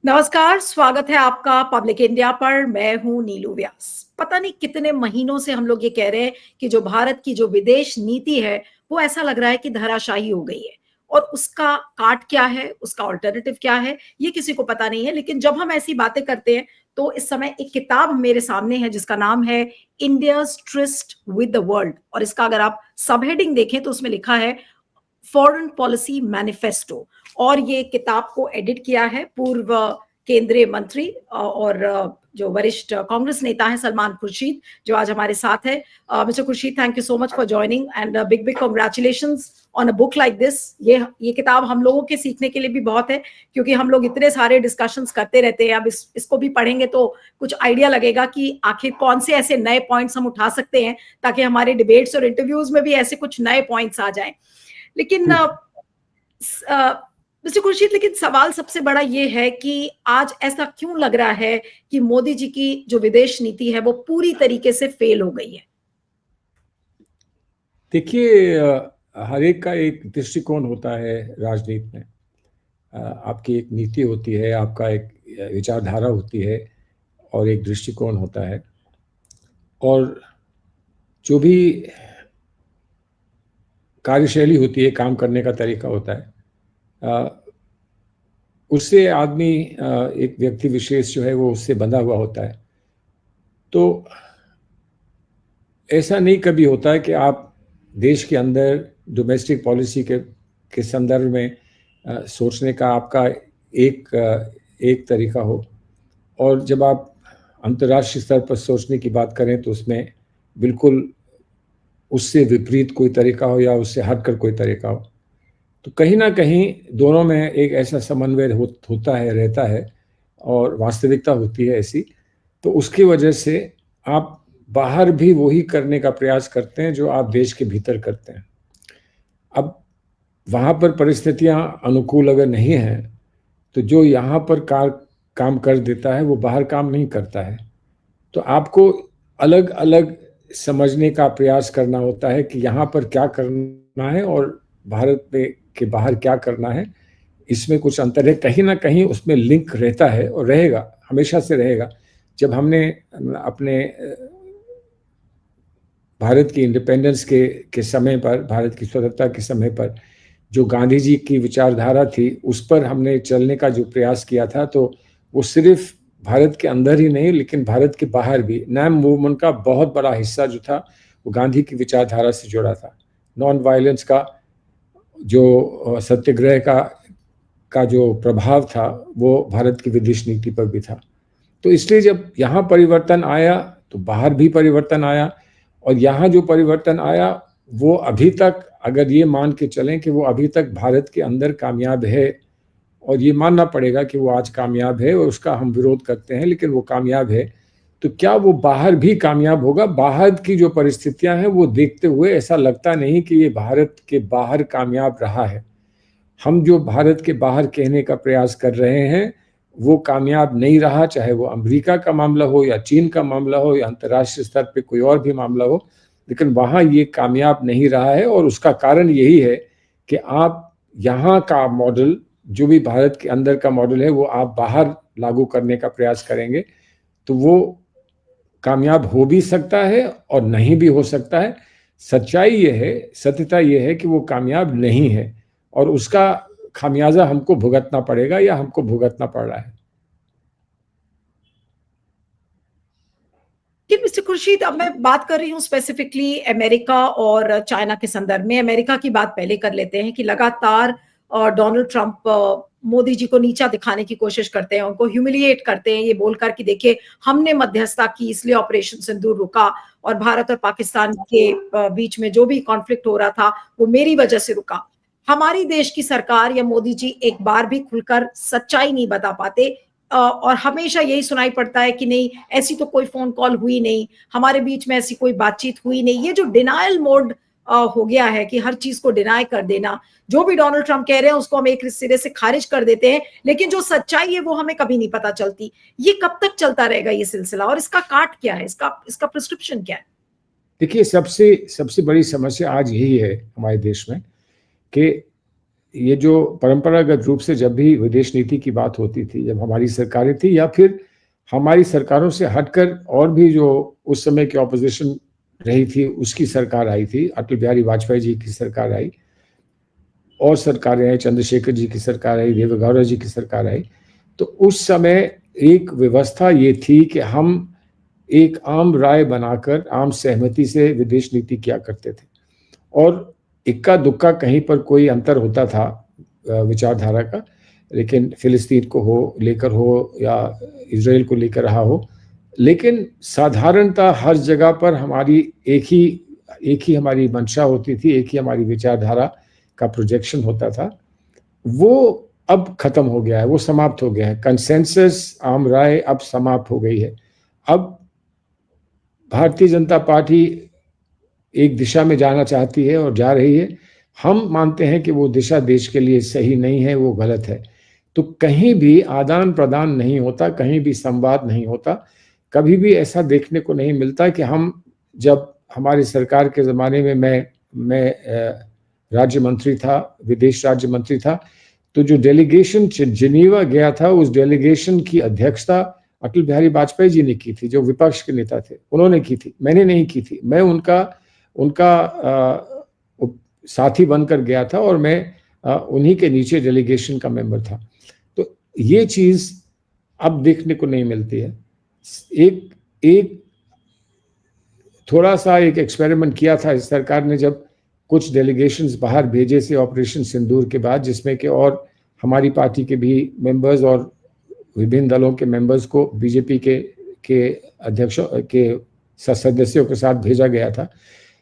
नमस्कार, स्वागत है आपका पब्लिक इंडिया पर। मैं हूं नीलू व्यास। पता नहीं कितने महीनों से हम लोग ये कह रहे हैं कि जो भारत की जो विदेश नीति है वो ऐसा लग रहा है कि धराशायी हो गई है और उसका काट क्या है, उसका ऑल्टरनेटिव क्या है, ये किसी को पता नहीं है। लेकिन जब हम ऐसी बातें करते हैं तो इस समय एक किताब मेरे सामने है जिसका नाम है India's tourist with the world, और इसका अगर आप सब हेडिंग देखें तो उसमें लिखा है फॉरेन पॉलिसी मैनिफेस्टो। और ये किताब को एडिट किया है पूर्व केंद्रीय मंत्री और जो वरिष्ठ कांग्रेस नेता है सलमान खुर्शीद, जो आज हमारे साथ है। Mister Khurshid, thank you so much for joining and big big congratulations on a book like this. ये किताब हम लोगों के सीखने के लिए भी बहुत है, क्योंकि हम लोग इतने सारे डिस्कशंस करते रहते हैं। अब इसको भी पढ़ेंगे तो कुछ आइडिया लगेगा कि आखिर कौन से ऐसे नए पॉइंट्स हम उठा सकते हैं ताकि हमारे डिबेट्स और इंटरव्यूज में भी ऐसे कुछ नए पॉइंट्स आ जाएं। लेकिन मिस्टर खुर्शीद, लेकिन सवाल सबसे बड़ा ये है कि आज ऐसा क्यों लग रहा है कि मोदी जी की जो विदेश नीति है वो पूरी तरीके से फेल हो गई है? देखिए, हर एक का एक दृष्टिकोण होता है राजनीति में। आपकी एक नीति होती है, आपका एक विचारधारा होती है और एक दृष्टिकोण होता है। और जो भी कार्यशैली होती है, काम करने का तरीका होता है, उससे आदमी, एक व्यक्ति विशेष जो है वो उससे बंधा हुआ होता है। तो ऐसा नहीं कभी होता है कि आप देश के अंदर डोमेस्टिक पॉलिसी के संदर्भ में सोचने का आपका एक तरीका हो, और जब आप अंतर्राष्ट्रीय स्तर पर सोचने की बात करें तो उसमें बिल्कुल उससे विपरीत कोई तरीका हो या उससे हटकर कोई तरीका हो। तो कहीं ना कहीं दोनों में एक ऐसा समन्वय होता है, रहता है, और वास्तविकता होती है ऐसी। तो उसकी वजह से आप बाहर भी वही करने का प्रयास करते हैं जो आप देश के भीतर करते हैं। अब वहाँ पर परिस्थितियाँ अनुकूल अगर नहीं हैं तो जो यहाँ पर काम कर देता है वो बाहर काम नहीं करता है। तो आपको अलग अलग समझने का प्रयास करना होता है कि यहाँ पर क्या करना है और भारत में के बाहर क्या करना है। इसमें कुछ अंतर है, कहीं ना कहीं उसमें लिंक रहता है और रहेगा, हमेशा से रहेगा। जब हमने अपने भारत की इंडिपेंडेंस के समय पर, भारत की स्वतंत्रता के समय पर जो गांधी जी की विचारधारा थी उस पर हमने चलने का जो प्रयास किया था, तो वो सिर्फ भारत के अंदर ही नहीं लेकिन भारत के बाहर भी नैम मूवमेंट का बहुत बड़ा हिस्सा जो था वो गांधी की विचारधारा से जुड़ा था। नॉन वायलेंस का जो सत्याग्रह का जो प्रभाव था वो भारत की विदेश नीति पर भी था। तो इसलिए जब यहाँ परिवर्तन आया तो बाहर भी परिवर्तन आया, और यहाँ जो परिवर्तन आया वो अभी तक, अगर ये मान के चलें कि वो अभी तक भारत के अंदर कामयाब है, और ये मानना पड़ेगा कि वो आज कामयाब है और उसका हम विरोध करते हैं लेकिन वो कामयाब है, तो क्या वो बाहर भी कामयाब होगा? बाहर की जो परिस्थितियां हैं वो देखते हुए ऐसा लगता नहीं कि ये भारत के बाहर कामयाब रहा है। हम जो भारत के बाहर कहने का प्रयास कर रहे हैं वो कामयाब नहीं रहा, चाहे वो अमेरिका का मामला हो या चीन का मामला हो या अंतर्राष्ट्रीय स्तर पे कोई और भी मामला हो, लेकिन वहाँ ये कामयाब नहीं रहा है। और उसका कारण यही है कि आप यहाँ का मॉडल, जो भी भारत के अंदर का मॉडल है, वो आप बाहर लागू करने का प्रयास करेंगे तो वो कामयाब हो भी सकता है और नहीं भी हो सकता है। सच्चाई ये है, सत्यता ये है कि वो कामयाब नहीं है, और उसका खामियाजा हमको भुगतना पड़ेगा या हमको भुगतना पड़ रहा है। कि मिस्टर खुर्शीद, अब मैं बात कर रही हूँ स्पेसिफिकली अमेरिका और चाइना के संदर्भ में। अमेरिका की बात पहले कर लेते हैं कि लगातार डोनाल्ड ट्रंप मोदी जी को नीचा दिखाने की कोशिश करते हैं, उनको ह्यूमिलिएट करते हैं ये बोलकर कि देखिए हमने मध्यस्थता की इसलिए ऑपरेशन सिंदूर रुका, और भारत और पाकिस्तान के बीच में जो भी कॉन्फ्लिक्ट हो रहा था वो मेरी वजह से रुका। हमारी देश की सरकार या मोदी जी एक बार भी खुलकर सच्चाई नहीं बता पाते, और हमेशा यही सुनाई पड़ता है कि नहीं, ऐसी तो कोई फोन कॉल हुई नहीं, हमारे बीच में ऐसी कोई बातचीत हुई नहीं। ये जो डिनायल मोड हो गया है कि हर चीज को डिनाई कर देना, जो भी डोनाल्ड ट्रंप कह रहे हैं उसको हम एक सिरे से खारिज कर देते हैं, लेकिन जो सच्चाई है वो हमें कभी नहीं पता चलती। ये कब तक चलता रहेगा ये सिलसिला, और इसका काट क्या है, इसका इसका प्रिस्क्रिप्शन क्या है? देखिए, सबसे सबसे बड़ी समस्या आज यही है हमारे देश में कि ये जो परंपरागत रूप से जब भी विदेश नीति की बात होती थी, जब हमारी सरकारें थी या फिर हमारी सरकारों से हटकर और भी जो उस समय की ऑपोजिशन रही थी उसकी सरकार आई थी, अटल बिहारी वाजपेयी जी की सरकार आई और सरकारें आई, चंद्रशेखर जी की सरकार आई, देवेगौड़ा जी की सरकार आई, तो उस समय एक व्यवस्था ये थी कि हम एक आम राय बनाकर आम सहमति से विदेश नीति किया करते थे और इक्का दुक्का कहीं पर कोई अंतर होता था विचारधारा का, लेकिन फिलिस्तीन को हो लेकर हो या इजराइल को लेकर रहा हो, लेकिन साधारणतः हर जगह पर हमारी एक ही हमारी मंशा होती थी, एक ही हमारी विचारधारा का प्रोजेक्शन होता था। वो अब खत्म हो गया है, वो समाप्त हो गया है। कंसेंसस, आम राय अब समाप्त हो गई है। अब भारतीय जनता पार्टी एक दिशा में जाना चाहती है और जा रही है। हम मानते हैं कि वो दिशा देश के लिए सही नहीं है, वो गलत है। तो कहीं भी आदान प्रदान नहीं होता, कहीं भी संवाद नहीं होता, कभी भी ऐसा देखने को नहीं मिलता कि हम जब हमारी सरकार के ज़माने में मैं राज्य मंत्री था, विदेश राज्य मंत्री था, तो जो डेलीगेशन जिनीवा गया था, उस डेलीगेशन की अध्यक्षता अटल बिहारी वाजपेयी जी ने की थी, जो विपक्ष के नेता थे, उन्होंने की थी, मैंने नहीं की थी। मैं उनका साथी बनकर गया था और मैं उन्हीं के नीचे डेलीगेशन का मेंबर था। तो ये चीज अब देखने को नहीं मिलती है। एक थोड़ा सा एक एक्सपेरिमेंट किया था इस सरकार ने, जब कुछ डेलीगेशंस बाहर भेजे से ऑपरेशन सिंदूर के बाद, जिसमें कि और हमारी पार्टी के भी मेंबर्स और विभिन्न दलों के मेंबर्स को बीजेपी के अध्यक्षों के सदस्यों के साथ भेजा गया था।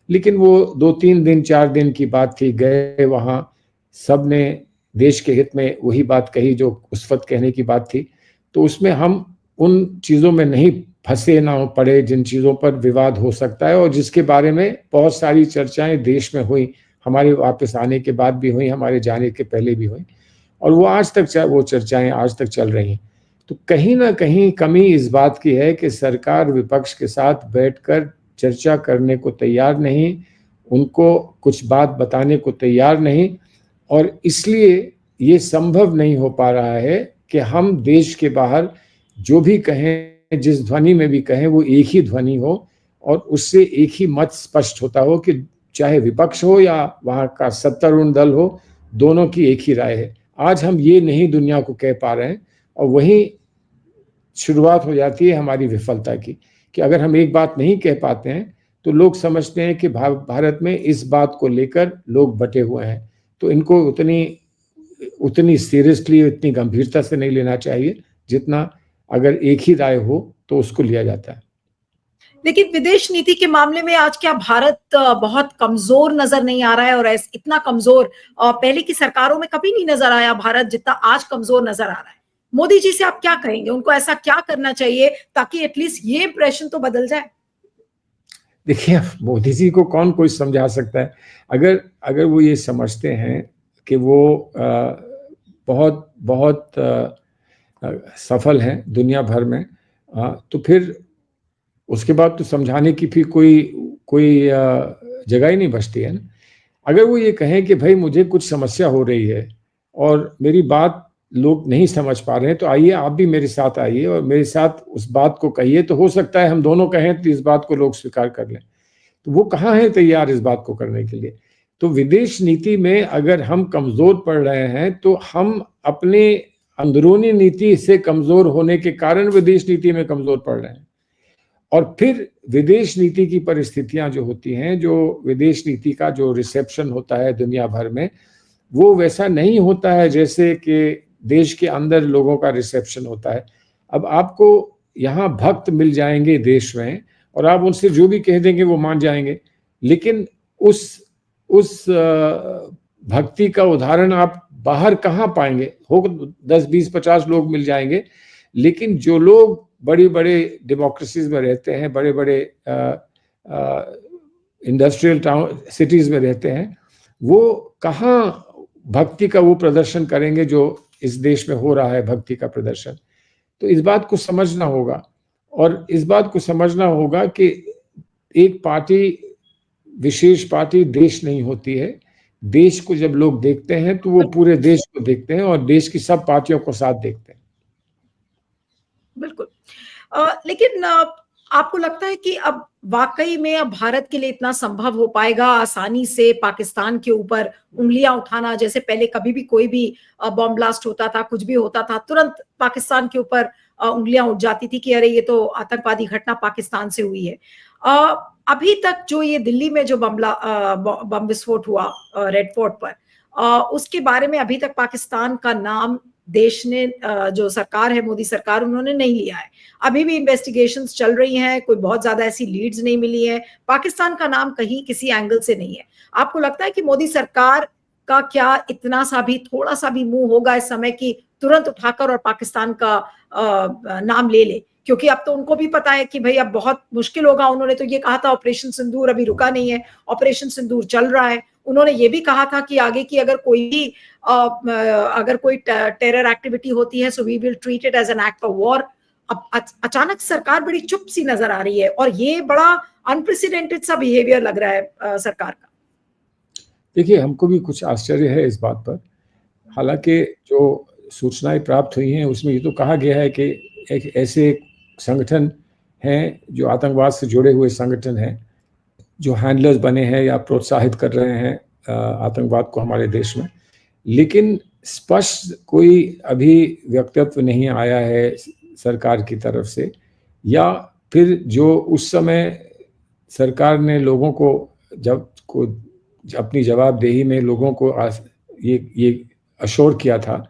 लेकिन वो 2-3 दिन 4 दिन की बात थी, गए वहाँ, सब ने देश के हित में वही बात कही जो उस वक्त कहने की बात थी। तो उसमें हम उन चीज़ों में नहीं फंसे ना पड़े जिन चीज़ों पर विवाद हो सकता है और जिसके बारे में बहुत सारी चर्चाएं देश में हुई, हमारे वापस आने के बाद भी हुई, हमारे जाने के पहले भी हुई, और वो आज तक वो चर्चाएं आज तक चल रही हैं। तो कहीं ना कहीं कमी इस बात की है कि सरकार विपक्ष के साथ बैठकर चर्चा करने को तैयार नहीं, उनको कुछ बात बताने को तैयार नहीं, और इसलिए ये संभव नहीं हो पा रहा है कि हम देश के बाहर जो भी कहें, जिस ध्वनि में भी कहें, वो एक ही ध्वनि हो और उससे एक ही मत स्पष्ट होता हो कि चाहे विपक्ष हो या वहाँ का सत्तारूढ़ दल हो, दोनों की एक ही राय है। आज हम ये नहीं दुनिया को कह पा रहे हैं और वहीं शुरुआत हो जाती है हमारी विफलता की, कि अगर हम एक बात नहीं कह पाते हैं तो लोग समझते हैं कि भारत में इस बात को लेकर लोग बटे हुए हैं। तो इनको उतनी सीरियसली, उतनी गंभीरता से नहीं लेना चाहिए जितना अगर एक ही राय हो तो उसको लिया जाता है। लेकिन विदेश नीति के मामले में आज क्या भारत बहुत कमजोर नजर नहीं आ रहा है? और इतना कमजोर पहले की सरकारों में कभी नहीं नजर आया भारत जितना आज कमजोर नजर आ रहा है। मोदी जी से आप क्या कहेंगे? उनको ऐसा क्या करना चाहिए ताकि एटलीस्ट ये इंप्रेशन तो बदल जाए? देखिए, मोदी जी को कौन कोई समझा सकता है? अगर वो ये समझते हैं कि वो बहुत बहुत सफल हैं दुनिया भर में, तो फिर उसके बाद तो समझाने की फिर कोई जगह ही नहीं बचती है ना। अगर वो ये कहें कि भाई मुझे कुछ समस्या हो रही है और मेरी बात लोग नहीं समझ पा रहे हैं, तो आइए आप भी मेरे साथ आइए और मेरे साथ उस बात को कहिए, तो हो सकता है हम दोनों कहें तो इस बात को लोग स्वीकार कर लें। तो वो कहाँ है तैयार इस बात को करने के लिए? तो विदेश नीति में अगर हम कमजोर पड़ रहे हैं तो हम अपने अंदरूनी नीति से कमजोर होने के कारण विदेश नीति में कमजोर पड़ रहे हैं। और फिर विदेश नीति की परिस्थितियां जो होती हैं, जो विदेश नीति का जो रिसेप्शन होता है दुनिया भर में, वो वैसा नहीं होता है जैसे कि देश के अंदर लोगों का रिसेप्शन होता है। अब आपको यहाँ भक्त मिल जाएंगे देश में और आप उनसे जो भी कह देंगे वो मान जाएंगे, लेकिन उस भक्ति का उदाहरण आप बाहर कहाँ पाएंगे? हो 10, 20, 50 लोग मिल जाएंगे, लेकिन जो लोग बड़ी बड़े डेमोक्रेसीज में रहते हैं, बड़े बड़े इंडस्ट्रियल टाउन सिटीज में रहते हैं, वो कहाँ भक्ति का वो प्रदर्शन करेंगे जो इस देश में हो रहा है, भक्ति का प्रदर्शन। तो इस बात को समझना होगा, और इस बात को समझना होगा कि एक पार्टी, विशेष पार्टी देश नहीं होती है। देश को जब लोग देखते हैं तो वो पूरे देश को देखते हैं और देश की सब पार्टियों को साथ देखते हैं। बिल्कुल। लेकिन आपको लगता है कि अब वाकई में अब भारत के लिए इतना संभव हो पाएगा आसानी से पाकिस्तान के ऊपर उंगलियां उठाना? जैसे पहले कभी भी कोई भी बॉम्ब ब्लास्ट होता था, कुछ भी होता था, तुरंत पाकिस्तान के ऊपर उंगलियां उठ जाती थी कि अरे ये तो आतंकवादी घटना पाकिस्तान से हुई है। अभी तक जो ये दिल्ली में जो बम विस्फोट हुआ रेड फोर्ट पर, उसके बारे में अभी तक पाकिस्तान का नाम देश ने, जो सरकार है, मोदी सरकार, उन्होंने नहीं लिया है। अभी भी इन्वेस्टिगेशंस चल रही हैं, कोई बहुत ज्यादा ऐसी लीड्स नहीं मिली है, पाकिस्तान का नाम कहीं किसी एंगल से नहीं है। आपको लगता है कि मोदी सरकार का क्या इतना सा भी, थोड़ा सा भी मुंह होगा इस समय कि तुरंत उठाकर और पाकिस्तान का नाम ले ले? क्योंकि अब तो उनको भी पता है कि भाई अब बहुत मुश्किल होगा। उन्होंने तो ये कहा था ऑपरेशन सिंदूर अभी रुका नहीं है, ऑपरेशन सिंदूर चल रहा है। उन्होंने ये भी कहा था कि आगे की अगर कोई भी अगर कोई टेरर एक्टिविटी होती है so we will treat it as an act of war. अब अचानक सरकार बड़ी चुप सी नजर आ रही है और ये बड़ा अनप्रेसिडेंटेड सा बिहेवियर लग रहा है सरकार का। देखिए, हमको भी कुछ आश्चर्य है इस बात पर। हालांकि जो सूचनाएं प्राप्त हुई हैं उसमें ये तो कहा गया है कि एक ऐसे संगठन हैं जो आतंकवाद से जुड़े हुए संगठन हैं, जो हैंडलर्स बने हैं या प्रोत्साहित कर रहे हैं आतंकवाद को हमारे देश में। लेकिन स्पष्ट कोई अभी वक्तव्य नहीं आया है सरकार की तरफ से, या फिर जो उस समय सरकार ने लोगों को अपनी जवाबदेही में लोगों को ये अश्योर किया था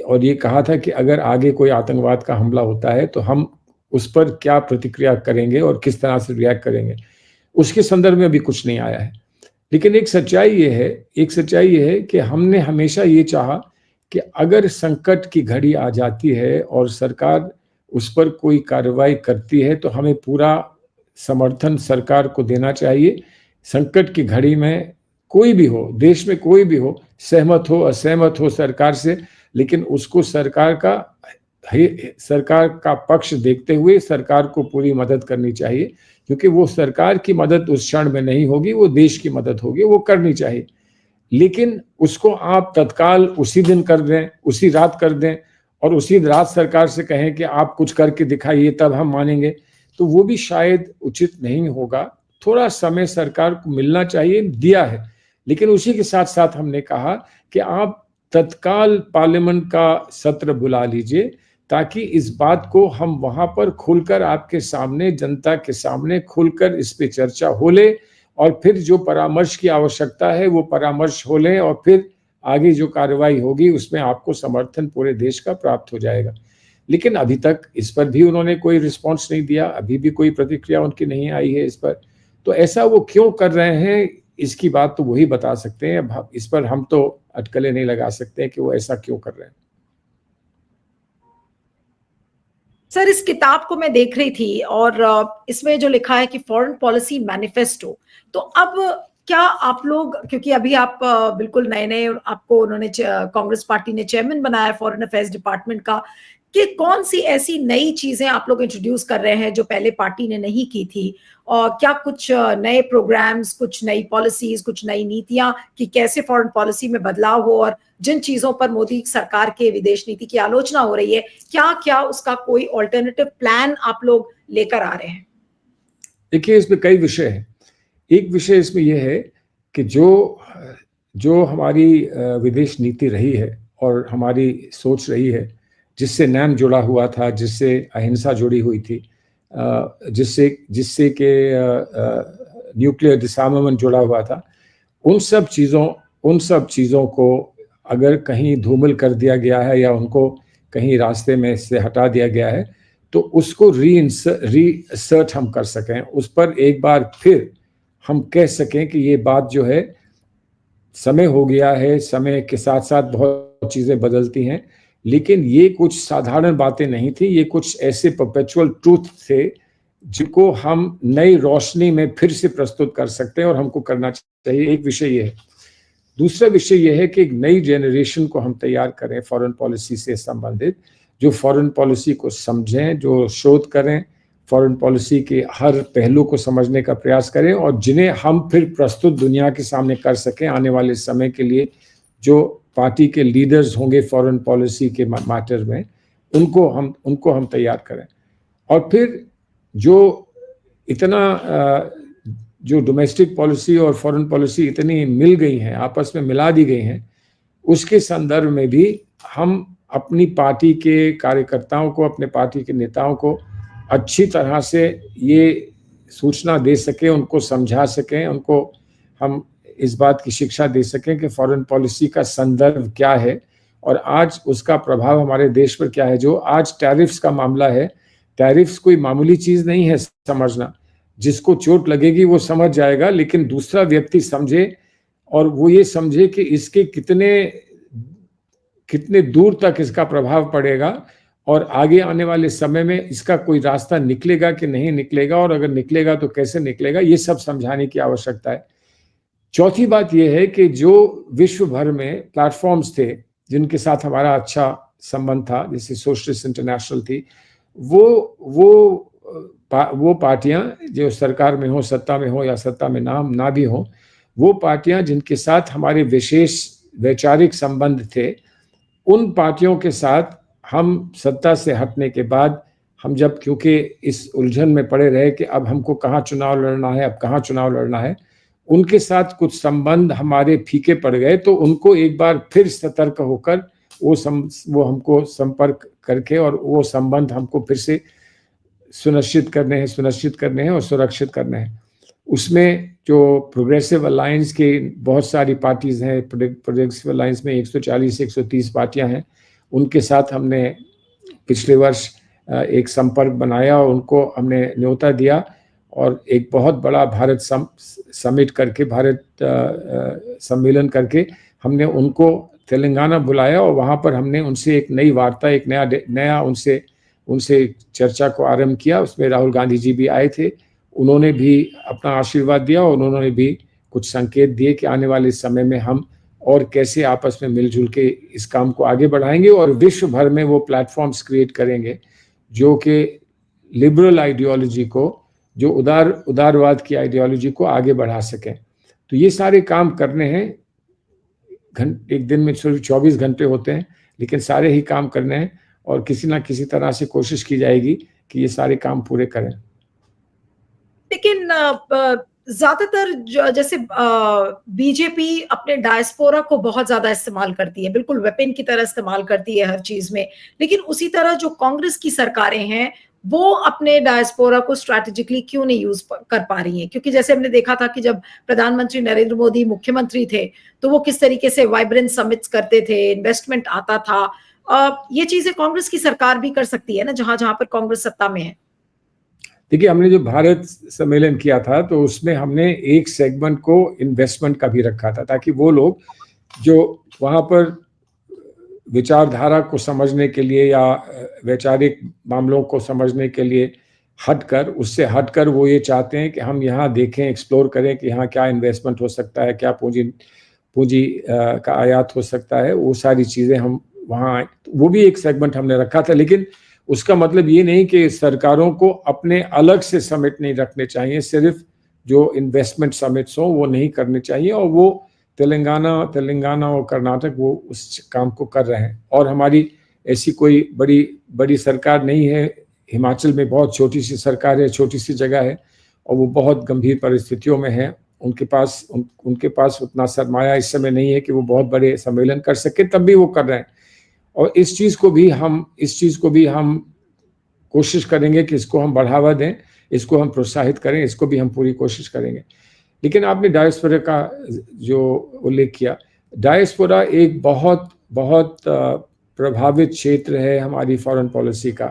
और ये कहा था कि अगर आगे कोई आतंकवाद का हमला होता है तो हम उस पर क्या प्रतिक्रिया करेंगे और किस तरह से रिएक्ट करेंगे, उसके संदर्भ में अभी कुछ नहीं आया है। लेकिन एक सच्चाई ये है कि हमने हमेशा ये चाहा कि अगर संकट की घड़ी आ जाती है और सरकार उस पर कोई कार्रवाई करती है तो हमें पूरा समर्थन सरकार को देना चाहिए। संकट की घड़ी में कोई भी हो, देश में कोई भी हो, सहमत हो असहमत हो सरकार से, लेकिन उसको सरकार का पक्ष देखते हुए सरकार को पूरी मदद करनी चाहिए, क्योंकि वो सरकार की मदद उस क्षण में नहीं होगी, वो देश की मदद होगी, वो करनी चाहिए। लेकिन उसको आप तत्काल उसी दिन कर दें, उसी रात कर दें और उसी रात सरकार से कहें कि आप कुछ करके दिखाइए तब हम मानेंगे, तो वो भी शायद उचित नहीं होगा। थोड़ा समय सरकार को मिलना चाहिए, दिया है, लेकिन उसी के साथ साथ हमने कहा कि आप तत्काल पार्लियामेंट का सत्र बुला लीजिए ताकि इस बात को हम वहां पर खुलकर आपके सामने, जनता के सामने खुलकर इस पे चर्चा हो ले और फिर जो परामर्श की आवश्यकता है वो परामर्श हो ले और फिर आगे जो कार्रवाई होगी उसमें आपको समर्थन पूरे देश का प्राप्त हो जाएगा। लेकिन अभी तक इस पर भी उन्होंने कोई रिस्पॉन्स नहीं दिया, अभी भी कोई प्रतिक्रिया उनकी नहीं आई है इस पर। तो ऐसा वो क्यों कर रहे हैं इसकी बात तो वही बता सकते हैं, इस पर हम तो अटकलें नहीं लगा सकते कि वो ऐसा क्यों कर रहे हैं। सर, इस किताब को मैं देख रही थी और इसमें जो लिखा है कि फॉरेन पॉलिसी मैनिफेस्टो, तो अब क्या आप लोग, क्योंकि अभी आप बिल्कुल नए नए, आपको उन्होंने कांग्रेस पार्टी ने चेयरमैन बनाया फॉरेन अफेयर्स डिपार्टमेंट का, कि कौन सी ऐसी नई चीजें आप लोग इंट्रोड्यूस कर रहे हैं जो पहले पार्टी ने नहीं की थी, और क्या कुछ नए प्रोग्राम्स, कुछ नई पॉलिसीज, कुछ नई नीतियां कि कैसे फॉरेन पॉलिसी में बदलाव हो, और जिन चीजों पर मोदी सरकार के विदेश नीति की आलोचना हो रही है, क्या क्या उसका कोई ऑल्टरनेटिव प्लान आप लोग लेकर आ रहे हैं? देखिए, इसमें कई विषय हैं। एक विषय इसमें यह है कि जो हमारी विदेश नीति रही है और हमारी सोच रही है, जिससे नैम जुड़ा हुआ था, जिससे अहिंसा जुड़ी हुई थी, जिससे कि न्यूक्लियर डिसआर्मामेंट जुड़ा हुआ था, उन सब चीज़ों को अगर कहीं धूमिल कर दिया गया है या उनको कहीं रास्ते में से हटा दिया गया है तो उसको रीअसर्ट हम कर सकें, उस पर एक बार फिर हम कह सकें कि ये बात जो है, समय हो गया है, समय के साथ साथ बहुत चीज़ें बदलती हैं, लेकिन ये कुछ साधारण बातें नहीं थी, ये कुछ ऐसे परपेचुअल ट्रूथ थे जिनको हम नई रोशनी में फिर से प्रस्तुत कर सकते हैं और हमको करना चाहिए। एक विषय ये है। दूसरा विषय यह है कि एक नई जनरेशन को हम तैयार करें फॉरेन पॉलिसी से संबंधित, जो फॉरेन पॉलिसी को समझें, जो शोध करें फॉरेन पॉलिसी के हर पहलू को समझने का प्रयास करें और जिन्हें हम फिर प्रस्तुत दुनिया के सामने कर सकें आने वाले समय के लिए। जो पार्टी के लीडर्स होंगे फॉरेन पॉलिसी के मैटर में, उनको हम तैयार करें। और फिर जो इतना जो डोमेस्टिक पॉलिसी और फॉरेन पॉलिसी इतनी मिल गई हैं, आपस में मिला दी गई हैं, उसके संदर्भ में भी हम अपनी पार्टी के कार्यकर्ताओं को, अपने पार्टी के नेताओं को अच्छी तरह से ये सूचना दे सकें, उनको समझा सकें, उनको हम इस बात की शिक्षा दे सकें कि फॉरेन पॉलिसी का संदर्भ क्या है और आज उसका प्रभाव हमारे देश पर क्या है। जो आज टैरिफ्स का मामला है, टैरिफ्स कोई मामूली चीज नहीं है समझना। जिसको चोट लगेगी वो समझ जाएगा, लेकिन दूसरा व्यक्ति समझे और वो ये समझे कि इसके कितने दूर तक इसका प्रभाव पड़ेगा और आगे आने वाले समय में इसका कोई रास्ता निकलेगा कि नहीं निकलेगा, और अगर निकलेगा तो कैसे निकलेगा, ये सब समझाने की आवश्यकता है। चौथी बात यह है कि जो विश्व भर में प्लेटफॉर्म्स थे जिनके साथ हमारा अच्छा संबंध था, जैसे सोशलिस्ट इंटरनेशनल थी, वो पार्टियां जो सरकार में हो, सत्ता में हो या सत्ता में ना भी हो, वो पार्टियां जिनके साथ हमारे विशेष वैचारिक संबंध थे, उन पार्टियों के साथ हम सत्ता से हटने के बाद हम जब क्योंकि इस उलझन में पड़े रहे कि अब हमको कहाँ चुनाव लड़ना है, अब कहाँ चुनाव लड़ना है, उनके साथ कुछ संबंध हमारे फीके पड़ गए। तो उनको एक बार फिर सतर्क होकर वो हमको संपर्क करके और वो संबंध हमको फिर से सुनिश्चित करने हैं और सुरक्षित करने हैं। उसमें जो प्रोग्रेसिव अलायंस के बहुत सारी पार्टीज हैं, प्रोग्रेसिव अलायंस में 140-130 पार्टियां हैं, उनके साथ हमने पिछले वर्ष एक संपर्क बनाया और उनको हमने न्योता दिया और एक बहुत बड़ा भारत समिट करके, भारत सम्मेलन करके हमने उनको तेलंगाना बुलाया और वहाँ पर हमने उनसे एक नई वार्ता, एक नया उनसे चर्चा को आरंभ किया। उसमें राहुल गांधी जी भी आए थे, उन्होंने भी अपना आशीर्वाद दिया और उन्होंने भी कुछ संकेत दिए कि आने वाले समय में हम और कैसे आपस में मिलजुल के इस काम को आगे बढ़ाएंगे और विश्व भर में वो प्लेटफॉर्म्स क्रिएट करेंगे जो कि लिबरल आइडियोलॉजी को, जो उदारवाद की आइडियोलॉजी को आगे बढ़ा सकें। तो ये सारे काम करने हैं। एक दिन में सिर्फ 24 घंटे होते हैं, लेकिन सारे ही काम करने हैं और किसी ना किसी तरह से कोशिश की जाएगी कि ये सारे काम पूरे करें। लेकिन ज्यादातर जैसे बीजेपी अपने डायस्पोरा को बहुत ज्यादा इस्तेमाल करती है, बिल्कुल वेपन की तरह इस्तेमाल करती है हर चीज में, लेकिन उसी तरह जो कांग्रेस की सरकारें हैं वो अपने डायस्पोरा को स्ट्रैटेजिकली क्यों नहीं यूज कर पा रही हैं? क्योंकि जैसे हमने देखा था कि जब प्रधानमंत्री नरेंद्र मोदी मुख्यमंत्री थे तो वो किस तरीके से वाइब्रेंट समिट्स करते थे, इन्वेस्टमेंट आता था। ये चीजें कांग्रेस की सरकार भी कर सकती है ना, जहां जहां पर कांग्रेस सत्ता में है। देखिए, हमने जो भारत सम्मेलन किया था तो उसमें हमने एक सेगमेंट को इन्वेस्टमेंट का भी रखा था, ताकि वो लोग जो वहाँ पर विचारधारा को समझने के लिए या वैचारिक मामलों को समझने के लिए उससे हटकर वो ये चाहते हैं कि हम यहाँ देखें, एक्सप्लोर करें कि यहाँ क्या इन्वेस्टमेंट हो सकता है, क्या पूंजी का आयात हो सकता है, वो सारी चीज़ें हम वहाँ, वो भी एक सेगमेंट हमने रखा था। लेकिन उसका मतलब ये नहीं कि सरकारों को अपने अलग से समिट नहीं रखने चाहिए, सिर्फ जो इन्वेस्टमेंट समिट्स हों वो नहीं करने चाहिए। और वो तेलंगाना और कर्नाटक वो उस काम को कर रहे हैं। और हमारी ऐसी कोई बड़ी सरकार नहीं है, हिमाचल में बहुत छोटी सी सरकार है, छोटी सी जगह है और वो बहुत गंभीर परिस्थितियों में है। उनके पास उतना सरमाया इस समय नहीं है कि वो बहुत बड़े सम्मेलन कर सके, तब भी वो कर रहे हैं। और इस चीज़ को भी हम कोशिश करेंगे कि इसको हम बढ़ावा दें, इसको हम प्रोत्साहित करें, इसको भी हम पूरी कोशिश करेंगे। लेकिन आपने डायस्पोरा का जो उल्लेख किया, डायस्पोरा एक बहुत बहुत प्रभावित क्षेत्र है हमारी फॉरेन पॉलिसी का,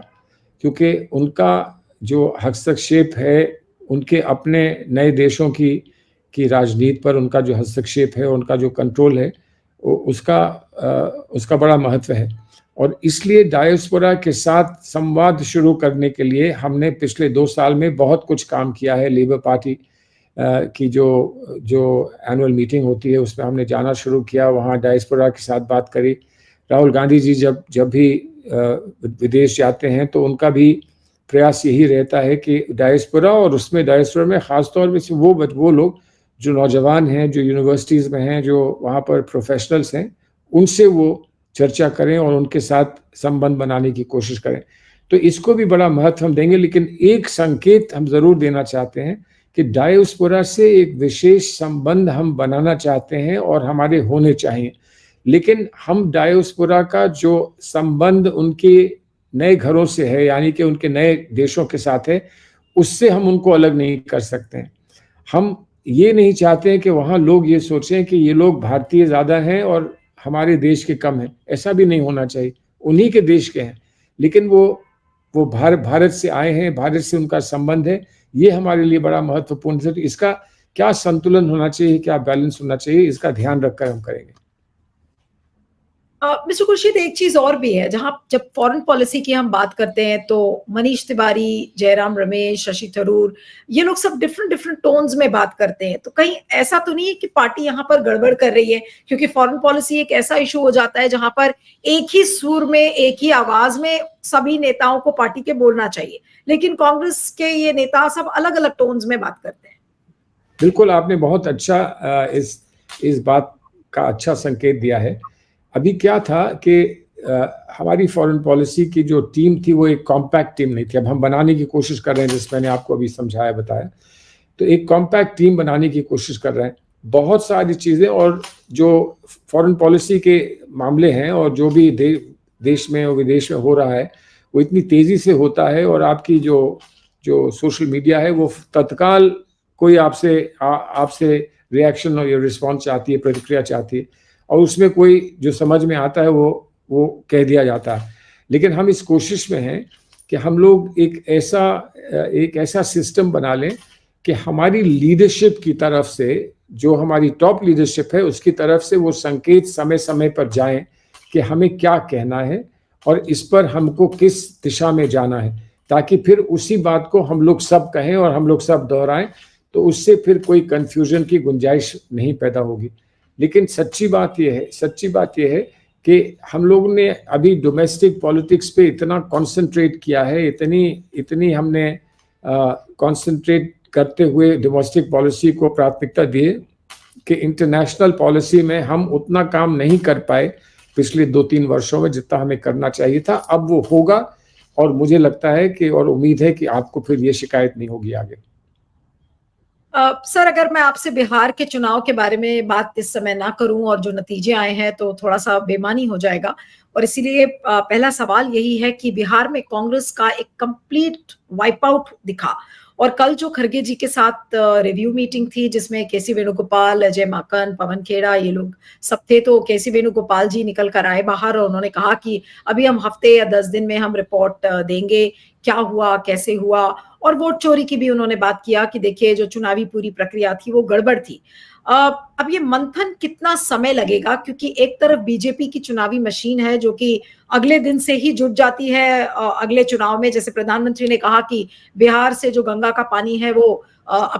क्योंकि उनका जो हस्तक्षेप है, उनके अपने नए देशों की राजनीति पर उनका जो हस्तक्षेप है, उनका जो कंट्रोल है, उसका बड़ा महत्व है। और इसलिए डायस्पोरा के साथ संवाद शुरू करने के लिए हमने पिछले 2 साल में बहुत कुछ काम किया है। लेबर पार्टी की जो एनुअल मीटिंग होती है उसमें हमने जाना शुरू किया, वहाँ डायस्पोरा के साथ बात करी। राहुल गांधी जी जब भी विदेश जाते हैं तो उनका भी प्रयास यही रहता है कि डायस्पोरा, और उसमें डायस्पोरा में ख़ास तौर पे वो लोग जो नौजवान हैं, जो यूनिवर्सिटीज़ में हैं, जो वहाँ पर प्रोफेशनल्स हैं, उनसे वो चर्चा करें और उनके साथ संबंध बनाने की कोशिश करें। तो इसको भी बड़ा महत्व हम देंगे, लेकिन एक संकेत हम ज़रूर देना चाहते हैं कि डायस्पोरा से एक विशेष संबंध हम बनाना चाहते हैं और हमारे होने चाहिए। लेकिन हम डायस्पोरा का जो संबंध उनके नए घरों से है, यानी कि उनके नए देशों के साथ है, उससे हम उनको अलग नहीं कर सकते हैं। हम ये नहीं चाहते हैं कि वहाँ लोग ये सोचें कि ये लोग भारतीय ज़्यादा हैं और हमारे देश के कम हैं। ऐसा भी नहीं होना चाहिए, उन्हीं के देश के हैं, लेकिन वो भारत से आए हैं, भारत से उनका संबंध है, ये हमारे लिए बड़ा महत्वपूर्ण है। तो इसका क्या संतुलन होना चाहिए, क्या बैलेंस होना चाहिए, इसका ध्यान रखकर हम करेंगे। मिस्टर खुर्शीद, एक चीज और भी है, जहां जब फॉरेन पॉलिसी की हम बात करते हैं तो मनीष तिवारी, जयराम रमेश, शशि थरूर, ये लोग सब डिफरेंट डिफरेंट टोन्स में बात करते हैं। तो कहीं ऐसा तो नहीं है कि पार्टी यहाँ पर गड़बड़ कर रही है? क्योंकि फॉरेन पॉलिसी एक ऐसा इशू हो जाता है जहां पर एक ही सुर में, एक ही आवाज में सभी नेताओं को पार्टी के बोलना चाहिए, लेकिन कांग्रेस के ये नेता सब अलग अलग टोन्स में बात करते हैं। बिल्कुल, आपने बहुत अच्छा इस बात का अच्छा संकेत दिया है। अभी क्या था कि हमारी फॉरेन पॉलिसी की जो टीम थी वो एक कॉम्पैक्ट टीम नहीं थी। अब हम बनाने की कोशिश कर रहे हैं, जैसे मैंने आपको अभी समझाया, बताया। तो एक कॉम्पैक्ट टीम बनाने की कोशिश कर रहे हैं। बहुत सारी चीज़ें, और जो फॉरेन पॉलिसी के मामले हैं और जो भी देश में और विदेश में हो रहा है, वो इतनी तेज़ी से होता है, और आपकी जो सोशल मीडिया है वो तत्काल कोई आपसे रिएक्शन और रिस्पॉन्स चाहती है, प्रतिक्रिया चाहती है, और उसमें कोई जो समझ में आता है वो कह दिया जाता है। लेकिन हम इस कोशिश में हैं कि हम लोग एक ऐसा सिस्टम बना लें कि हमारी लीडरशिप की तरफ से, जो हमारी टॉप लीडरशिप है, उसकी तरफ से वो संकेत समय समय पर जाएं कि हमें क्या कहना है और इस पर हमको किस दिशा में जाना है, ताकि फिर उसी बात को हम लोग सब कहें और हम लोग सब दोहराएं। तो उससे फिर कोई कंफ्यूजन की गुंजाइश नहीं पैदा होगी। लेकिन सच्ची बात यह है कि हम लोगों ने अभी डोमेस्टिक पॉलिटिक्स पे इतना कंसंट्रेट किया है, इतनी हमने कंसंट्रेट करते हुए डोमेस्टिक पॉलिसी को प्राथमिकता दी है कि इंटरनेशनल पॉलिसी में हम उतना काम नहीं कर पाए पिछले 2-3 वर्षों में जितना हमें करना चाहिए था। अब वो होगा, और मुझे लगता है कि, और उम्मीद है कि आपको फिर ये शिकायत नहीं होगी आगे। सर, अगर मैं आपसे बिहार के चुनाव के बारे में बात इस समय ना करूं और जो नतीजे आए हैं तो थोड़ा सा बेमानी हो जाएगा, और इसीलिए पहला सवाल यही है कि बिहार में कांग्रेस का एक कंप्लीट वाइप आउट दिखा। और कल जो खरगे जी के साथ रिव्यू मीटिंग थी, जिसमें केसी वेणुगोपाल, अजय माकन, पवन खेड़ा, ये लोग सब थे, तो केसी वेणुगोपाल जी निकल कर आए बाहर और उन्होंने कहा कि अभी हम हफ्ते या 10 दिन में हम रिपोर्ट देंगे, क्या हुआ, कैसे हुआ। और वोट चोरी की भी उन्होंने बात किया कि देखिए जो चुनावी पूरी प्रक्रिया थी वो गड़बड़ थी। अब ये मंथन कितना समय लगेगा, क्योंकि एक तरफ बीजेपी की चुनावी मशीन है जो कि अगले दिन से ही जुट जाती है अगले चुनाव में। जैसे प्रधानमंत्री ने कहा कि बिहार से जो गंगा का पानी है वो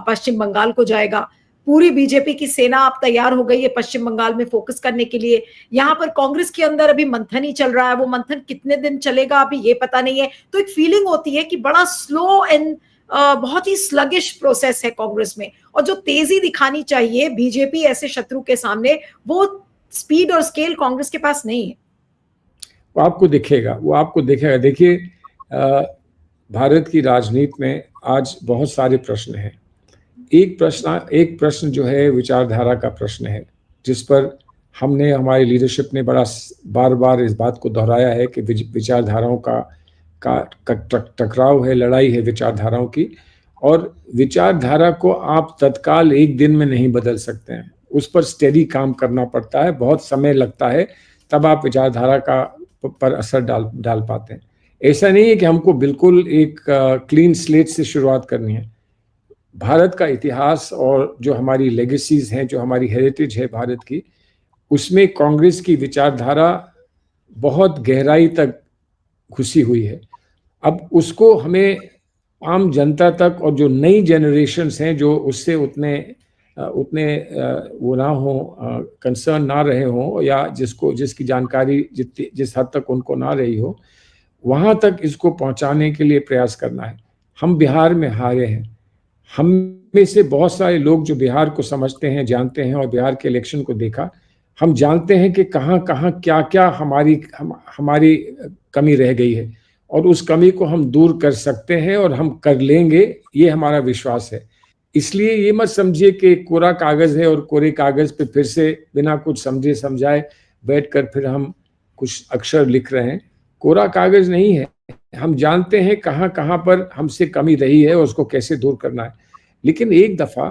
पश्चिम बंगाल को जाएगा। पूरी बीजेपी की सेना अब तैयार हो गई है पश्चिम बंगाल में फोकस करने के लिए। यहाँ पर कांग्रेस के अंदर अभी मंथन ही चल रहा है, वो मंथन कितने दिन चलेगा अभी ये पता नहीं है। तो एक फीलिंग होती है कि बड़ा स्लो एंड बहुत ही स्लगिश प्रोसेस है कांग्रेस में, और जो तेजी दिखानी चाहिए बीजेपी ऐसे शत्रु के सामने, वो स्पीड और स्केल कांग्रेस के पास नहीं है। वो आपको दिखेगा। देखिए, भारत की राजनीति में आज बहुत सारे प्रश्न हैं। एक प्रश्न जो है विचारधारा का प्रश्न है, जिस पर हमारी लीडरशिप ने बड़ा बार बार इस बात को दोहराया है कि विचारधाराओं का टकराव है, लड़ाई है विचारधाराओं की। और विचारधारा को आप तत्काल एक दिन में नहीं बदल सकते हैं, उस पर स्टेडी काम करना पड़ता है, बहुत समय लगता है, तब आप विचारधारा पर असर डाल पाते हैं। ऐसा नहीं है कि हमको बिल्कुल एक क्लीन स्लेट से शुरुआत करनी है। भारत का इतिहास और जो हमारी लेगेसीज हैं, जो हमारी हेरिटेज है भारत की, उसमें कांग्रेस की विचारधारा बहुत गहराई तक घुसी हुई है। अब उसको हमें आम जनता तक, और जो नई जनरेशन्स हैं जो उससे उतने वो ना हो, कंसर्न ना रहे हों, या जिसकी जानकारी जिस हद तक उनको ना रही हो, वहां तक इसको पहुंचाने के लिए प्रयास करना है। हम बिहार में हारे हैं। हम में से बहुत सारे लोग जो बिहार को समझते हैं, जानते हैं और बिहार के इलेक्शन को देखा, हम जानते हैं कि कहाँ कहाँ क्या क्या हमारी कमी रह गई है और उस कमी को हम दूर कर सकते हैं और हम कर लेंगे, ये हमारा विश्वास है। इसलिए ये मत समझिए कि कोरा कागज है और कोरे कागज पे फिर से बिना कुछ समझे समझाए बैठकर फिर हम कुछ अक्षर लिख रहे हैं। कोरा कागज नहीं है। हम जानते हैं कहाँ कहाँ पर हमसे कमी रही है और उसको कैसे दूर करना है। लेकिन एक दफा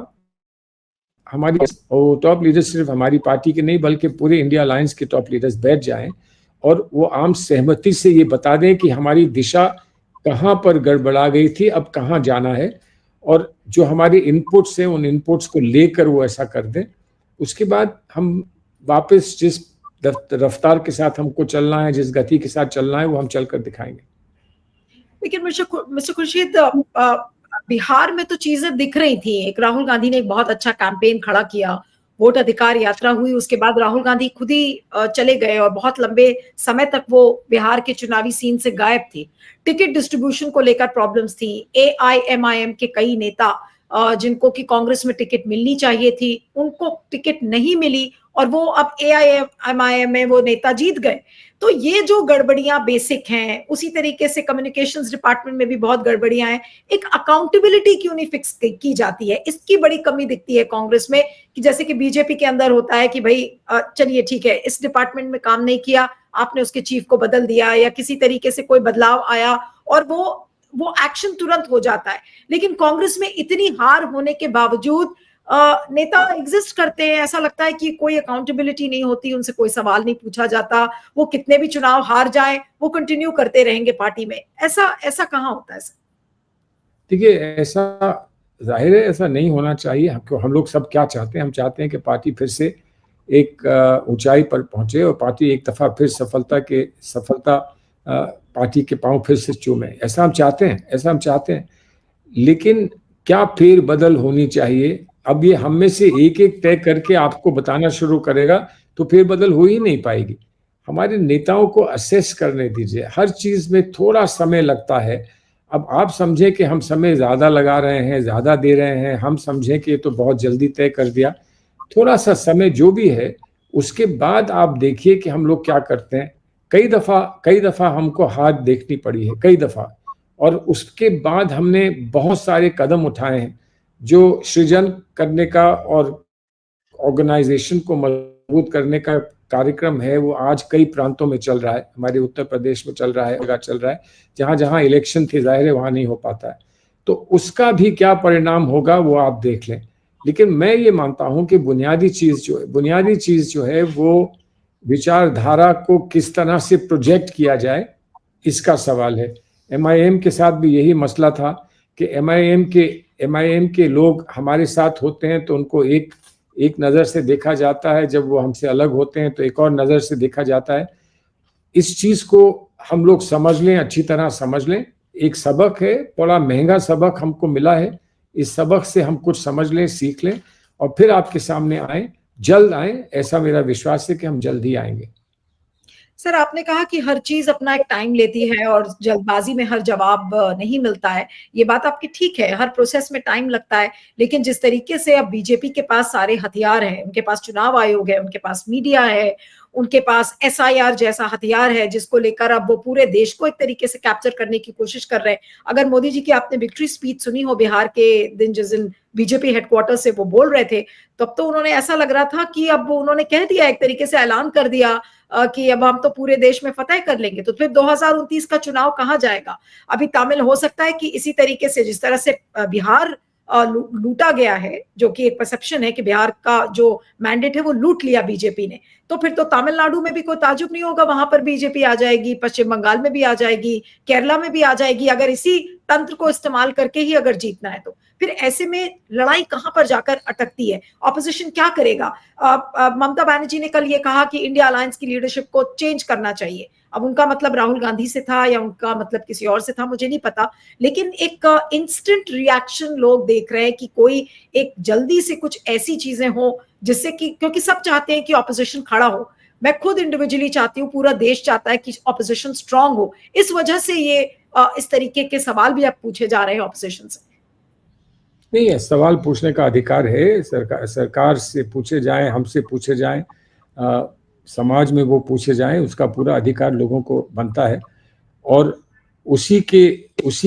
हमारी टॉप लीडर्स, सिर्फ हमारी पार्टी के नहीं बल्कि पूरे इंडिया अलायंस के टॉप लीडर्स बैठ जाएं और वो आम सहमति से ये बता दें कि हमारी दिशा कहाँ पर गड़बड़ा गई थी, अब कहाँ जाना है, और जो हमारे इनपुट्स हैं उन इनपुट्स को लेकर वो ऐसा कर दें। उसके बाद हम वापस जिस रफ्तार के साथ हमको चलना है, जिस गति के साथ चलना है, वो हम चलकर दिखाएंगे। लेकिन मिस्टर खुर्शीद, बिहार में तो चीजें दिख रही थी। एक राहुल गांधी ने एक बहुत अच्छा कैंपेन खड़ा किया, वोट अधिकार यात्रा हुई, उसके बाद राहुल गांधी खुद ही चले गए और बहुत लंबे समय तक वो बिहार के चुनावी सीन से गायब थे। टिकट डिस्ट्रीब्यूशन को लेकर प्रॉब्लम्स थी। AIMIM के कई नेता जिनको कि कांग्रेस में टिकट मिलनी चाहिए थी, उनको टिकट नहीं मिली और वो अब AIMIM में वो नेता जीत गए। तो ये जो गड़बड़ियां बेसिक हैं, उसी तरीके से कम्युनिकेशंस डिपार्टमेंट में भी बहुत गड़बड़ियां हैं। एक अकाउंटेबिलिटी क्यों नहीं फिक्स की जाती है? इसकी बड़ी कमी दिखती है कांग्रेस में, कि जैसे कि बीजेपी के अंदर होता है कि भाई चलिए ठीक है, इस डिपार्टमेंट में काम नहीं किया, आपने उसके चीफ को बदल दिया या किसी तरीके से कोई बदलाव आया और वो एक्शन तुरंत हो जाता है। लेकिन कांग्रेस में इतनी हार होने के बावजूद नेता एग्जिस्ट करते हैं। ऐसा लगता है कि कोई अकाउंटेबिलिटी नहीं होती, उनसे कोई सवाल नहीं पूछा जाता, वो कितने भी चुनाव हार जाएं वो कंटिन्यू करते रहेंगे पार्टी में। ऐसा ऐसा कहाँ होता है? देखिए, ऐसा जाहिर है ऐसा नहीं होना चाहिए। हम लोग सब क्या चाहते हैं? हम चाहते हैं कि पार्टी फिर से एक ऊंचाई पर पहुंचे और पार्टी एक दफा फिर सफलता पार्टी के पांव फिर से चूमे। ऐसा हम चाहते हैं। लेकिन क्या फेर बदल होनी चाहिए? अब ये हम में से एक एक तय करके आपको बताना शुरू करेगा तो फेर बदल हो ही नहीं पाएगी। हमारे नेताओं को असेस करने दीजिए। हर चीज में थोड़ा समय लगता है। अब आप समझें कि हम समय ज्यादा लगा रहे हैं, ज्यादा दे रहे हैं, हम समझें कि ये तो बहुत जल्दी तय कर दिया। थोड़ा सा समय जो भी है, उसके बाद आप देखिए कि हम लोग क्या करते हैं। कई दफा हमको हार देखनी पड़ी है, कई दफा, और उसके बाद हमने बहुत सारे कदम उठाए हैं जो सृजन करने का और ऑर्गेनाइजेशन को मजबूत करने का कार्यक्रम है। वो आज कई प्रांतों में चल रहा है, हमारे उत्तर प्रदेश में चल रहा है, जहां जहां इलेक्शन थे, जाहिर है वहां नहीं हो पाता है। तो उसका भी क्या परिणाम होगा वो आप देख लें। लेकिन मैं ये मानता हूं कि बुनियादी चीज जो है वो विचारधारा को किस तरह से प्रोजेक्ट किया जाए, इसका सवाल है। MIM के साथ भी यही मसला था कि MIM के लोग हमारे साथ होते हैं तो उनको एक नज़र से देखा जाता है, जब वो हमसे अलग होते हैं तो एक और नज़र से देखा जाता है। इस चीज़ को हम लोग समझ लें, अच्छी तरह समझ लें। एक सबक है, बड़ा महंगा सबक हमको मिला है। इस सबक से हम कुछ समझ लें, सीख लें और फिर आपके सामने आए, जल्द आए। ऐसा मेरा विश्वास है कि हम जल्द ही आएंगे। सर, आपने कहा कि हर चीज अपना एक टाइम लेती है और जल्दबाजी में हर जवाब नहीं मिलता है। ये बात आपकी ठीक है, हर प्रोसेस में टाइम लगता है। लेकिन जिस तरीके से अब बीजेपी के पास सारे हथियार हैं, उनके पास चुनाव आयोग है, उनके पास मीडिया है, उनके पास SIR जैसा हथियार है, जिसको लेकर अब वो पूरे देश को एक तरीके से कैप्चर करने की कोशिश कर रहे हैं। अगर मोदी जी की आपने विक्ट्री स्पीच सुनी हो बिहार के दिन, जिस दिन बीजेपी हेडक्वार्टर से वो बोल रहे थे, तब तो उन्होंने ऐसा लग रहा था कि अब उन्होंने कह दिया, एक तरीके से ऐलान कर दिया कि अब हम तो पूरे देश में फतह कर लेंगे। तो फिर 2029 का चुनाव कहाँ जाएगा? अभी तामिल हो सकता है कि इसी तरीके से जिस तरह से बिहार लूटा गया है, जो कि एक परसेप्शन है कि बिहार का जो मैंडेट है वो लूट लिया बीजेपी ने, तो फिर तो तमिलनाडु में भी कोई ताजुब नहीं होगा, वहां पर बीजेपी आ जाएगी, पश्चिम बंगाल में भी आ जाएगी, केरला में भी आ जाएगी, अगर इसी तंत्र को इस्तेमाल करके ही अगर जीतना है तो। फिर ऐसे में लड़ाई कहां पर जाकर अटकती है? ऑपोजिशन क्या करेगा? ममता बनर्जी ने कल ये कहा कि इंडिया अलायंस की लीडरशिप को चेंज करना चाहिए। अब उनका मतलब राहुल गांधी से था या उनका मतलब किसी और से था, मुझे नहीं पता। लेकिन एक इंस्टेंट रिएक्शन लोग देख रहे हैं कि कोई एक जल्दी से कुछ ऐसी चीजें हो जिससे कि, क्योंकि सब चाहते हैं कि ऑपोजिशन खड़ा हो, मैं खुद इंडिविजुअली चाहती हूँ, पूरा देश चाहता है कि ऑपोजिशन स्ट्रांग हो। इस वजह से ये इस तरीके के सवाल भी आप पूछे जा रहे हैं ऑपोजिशन से। नहीं है, सवाल पूछने का अधिकार है, सरकार से पूछे जाएं, हमसे पूछे जाएं, समाज में वो पूछे जाएं, उसका पूरा अधिकार लोगों को बनता है और उसी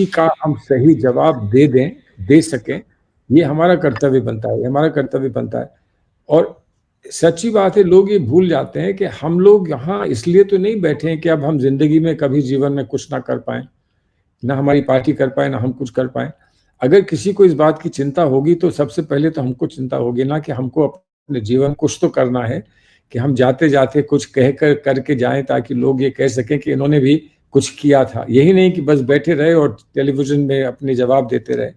का हम सही जवाब दे सकें, ये हमारा कर्तव्य बनता है, हमारा कर्तव्य बनता है। और सच्ची बात है, लोग ये भूल जाते हैं कि हम लोग यहाँ इसलिए तो नहीं बैठे हैं कि अब हम जिंदगी में कभी जीवन में कुछ ना कर पाए, ना हमारी पार्टी कर पाए, ना हम कुछ कर पाए। अगर किसी को इस बात की चिंता होगी तो सबसे पहले तो हमको चिंता होगी ना कि हमको अपने जीवन कुछ तो करना है, कि हम जाते जाते कुछ करके जाएं ताकि लोग ये कह सकें कि इन्होंने भी कुछ किया था। यही नहीं कि बस बैठे रहे और टेलीविजन में अपने जवाब देते रहे।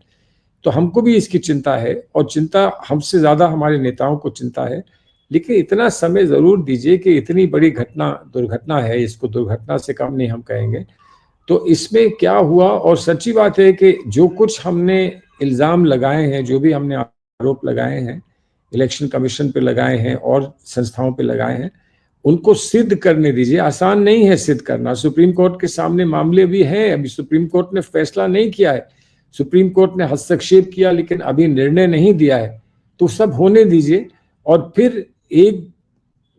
तो हमको भी इसकी चिंता है और चिंता हमसे ज्यादा हमारे नेताओं को चिंता है। लेकिन इतना समय जरूर दीजिए कि इतनी बड़ी दुर्घटना है, इसको दुर्घटना से कम नहीं हम कहेंगे। तो इसमें क्या हुआ, और सच्ची बात है कि जो कुछ हमने इल्जाम लगाए हैं, जो भी हमने आरोप लगाए हैं, इलेक्शन कमीशन पे लगाए हैं और संस्थाओं पे लगाए हैं, उनको सिद्ध करने दीजिए। आसान नहीं है सिद्ध करना। सुप्रीम कोर्ट के सामने मामले भी हैं, अभी सुप्रीम कोर्ट ने फैसला नहीं किया है, सुप्रीम कोर्ट ने हस्तक्षेप किया लेकिन अभी निर्णय नहीं दिया है। तो सब होने दीजिए और फिर एक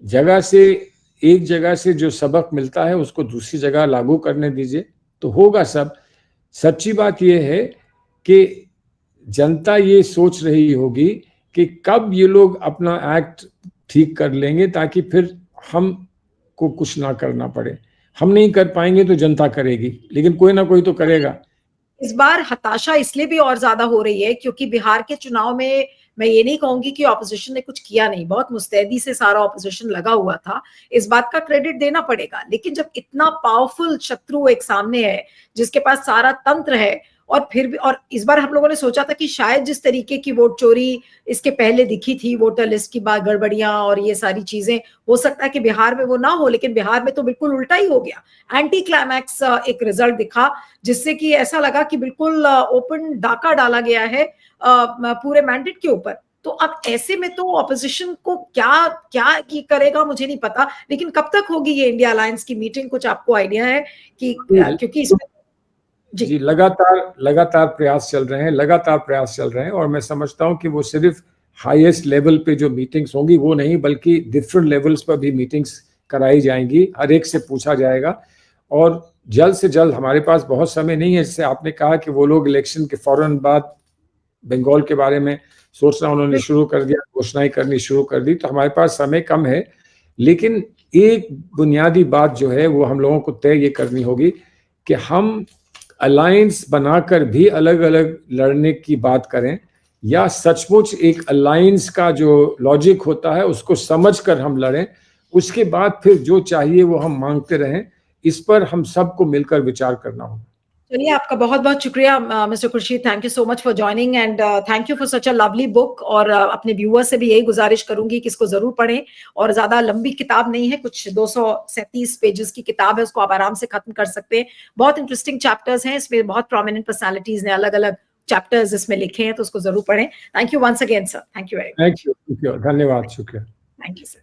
जगह से जो सबक मिलता है उसको दूसरी जगह लागू करने दीजिए, तो होगा सब। सच्ची बात यह है कि जनता ये सोच रही होगी कि कब ये लोग अपना एक्ट ठीक कर लेंगे ताकि फिर हम को कुछ ना करना पड़े। हम नहीं कर पाएंगे तो जनता करेगी, लेकिन कोई ना कोई तो करेगा। इस बार हताशा इसलिए भी और ज्यादा हो रही है क्योंकि बिहार के चुनाव में मैं ये नहीं कहूंगी कि ऑपोजिशन ने कुछ किया नहीं, बहुत मुस्तैदी से सारा ऑपोजिशन लगा हुआ था, इस बात का क्रेडिट देना पड़ेगा। लेकिन जब इतना पावरफुल शत्रु एक सामने है जिसके पास सारा तंत्र है, और फिर भी, और इस बार हम लोगों ने सोचा था कि शायद जिस तरीके की वोट चोरी इसके पहले दिखी थी, वोटर लिस्ट की बात गड़बड़ियां और ये सारी चीजें, हो सकता है कि बिहार में वो ना हो, लेकिन बिहार में तो बिल्कुल उल्टा ही हो गया। एंटी क्लाइमैक्स एक रिजल्ट दिखा जिससे कि ऐसा लगा कि बिल्कुल ओपन डाका डाला गया है पूरे मैंडेट के ऊपर। तो अब ऐसे में तो ऑपोजिशन को क्या क्या की करेगा मुझे नहीं पता, लेकिन कब तक होगी ये इंडिया अलायंस की मीटिंग, कुछ आपको आइडिया है कि क्योंकि इसमें जी लगातार प्रयास चल रहे हैं और मैं समझता हूं कि वो सिर्फ हाईएस्ट लेवल पे जो मीटिंग्स होंगी वो नहीं, बल्कि डिफरेंट लेवल्स पर भी मीटिंग्स कराई जाएंगी, हर एक से पूछा जाएगा। और जल्द से जल्द, हमारे पास बहुत समय नहीं है, जैसे आपने कहा कि वो लोग इलेक्शन के फौरन बाद बंगाल के बारे में सोचना उन्होंने शुरू कर दिया, घोषणाएं करनी शुरू कर दी, तो हमारे पास समय कम है। लेकिन एक बुनियादी बात जो है वो हम लोगों को तय ये करनी होगी कि हम अलायंस बनाकर भी अलग अलग लड़ने की बात करें, या सचमुच एक अलायंस का जो लॉजिक होता है उसको समझकर हम लड़ें, उसके बाद फिर जो चाहिए वो हम मांगते रहें। इस पर हम सबको मिलकर विचार करना होगा। चलिए, आपका बहुत बहुत शुक्रिया mister Khurshid, thank you so much for joining and thank you for such a lovely book. और अपने व्यूअर से भी यही गुजारिश करूंगी कि इसको जरूर पढ़ें, और ज्यादा लंबी किताब नहीं है, कुछ 237 पेजेस की किताब है, उसको आप आराम से खत्म कर सकते हैं। बहुत इंटरेस्टिंग चैप्टर्स हैं इसमें, बहुत प्रोमिनेंट पर्सनालिटीज ने अलग अलग चैप्टर्स इसमें लिखे हैं, तो उसको जरूर पढ़ें। Thank you once again sir, thank you very much. Thank you, धन्यवाद, शुक्रिया। Thank you sir.